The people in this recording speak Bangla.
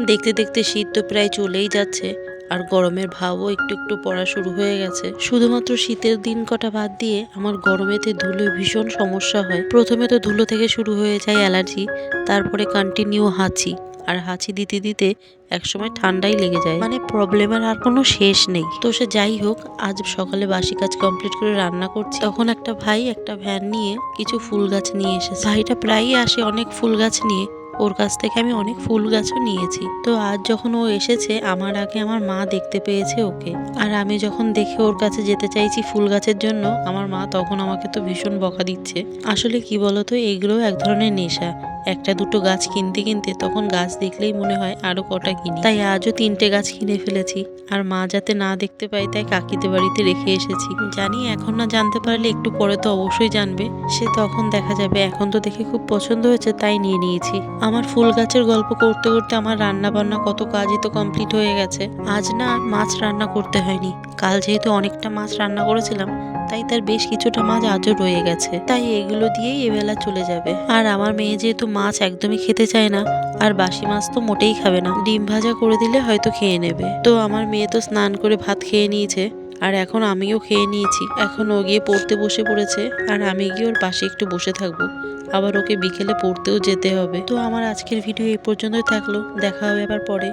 দেখতে দেখতে শীত তো প্রায় চলেই যাচ্ছে, আর গরমের ভাবও একটু একটু পড়া শুরু হয়ে গেছে। শুধুমাত্র শীতের দিন কটা বাদ দিয়ে আমার গরমেতে ধুলোয় ভীষণ সমস্যা হয়। প্রথমে তো ধুলো থেকে শুরু হয়ে যায় অ্যালার্জি, তারপরে কন্টিনিউ হাঁচি, আর হাঁচি দিতে দিতে একসময় ঠান্ডাই লেগে যায়। মানে প্রবলেমের আর কোনো শেষ নেই। তো সে যাই হোক, আজ সকালে বাসি কাজ কমপ্লিট করে রান্না করছি, তখন একটা ভাই একটা ভ্যান নিয়ে কিছু ফুল গাছ নিয়ে এসেছে। ভাইটা প্রায়ই আসে অনেক ফুল গাছ নিয়ে, ওর কাছ থেকে আমি অনেক ফুল গাছও নিয়েছি। তো আজ যখন ও এসেছে, আমার আগে আমার মা দেখতে পেয়েছে ওকে। আর আমি যখন দেখে ওর কাছে যেতে চাইছি ফুল গাছের জন্য, আমার মা তখন আমাকে তো ভীষণ বকা দিচ্ছে। আসলে কি বলতো, এইগুলো এক ধরনের নেশা। একটা দুটো গাছ কিনতে কিনতে তখন গাছ দেখলেই মনে হয় আরো কটা কিনি। তাই আজও 3টে গাছ কিনে ফেলেছি। আর মা যাতে না দেখতে পাই তাই কাকিদের বাড়িতে রেখে এসেছি। জানি এখন না জানতে পারলে একটু পরে তো অবশ্যই জানবে, সে তখন দেখা যাবে। এখন তো দেখে খুব পছন্দ হয়েছে তাই নিয়ে নিয়েছি। আমার ফুল গাছের গল্প করতে করতে আমার রান্না বান্না কত কাজই তো কমপ্লিট হয়ে গেছে। আজ না আর মাছ রান্না করতে হয়নি। কাল যেহেতু অনেকটা মাছ রান্না করেছিলাম, তাই তার বেশ কিছুটা মাছ আজও রয়ে গেছে। তাই এগুলো দিয়েই এবেলা চলে যাবে। আর আমার মেয়ে যেহেতু মাছ একদমই খেতে চায় না, আর বাসি মাছ তো মোটেই খাবে না, ডিম ভাজা করে দিলে হয়তো খেয়ে নেবে। তো আমার মেয়ে তো স্নান করে ভাত খেয়ে নিয়েছে, আর এখন আমিও খেয়ে নিয়েছি। এখন ও গিয়ে পড়তে বসে পড়েছে, আর আমি গিয়ে ওর পাশে একটু বসে থাকবো। আবার ওকে বিকেলে পড়তেও যেতে হবে। তো আমার আজকের ভিডিও এই পর্যন্তই থাকলো, দেখা হবে আবার পরে।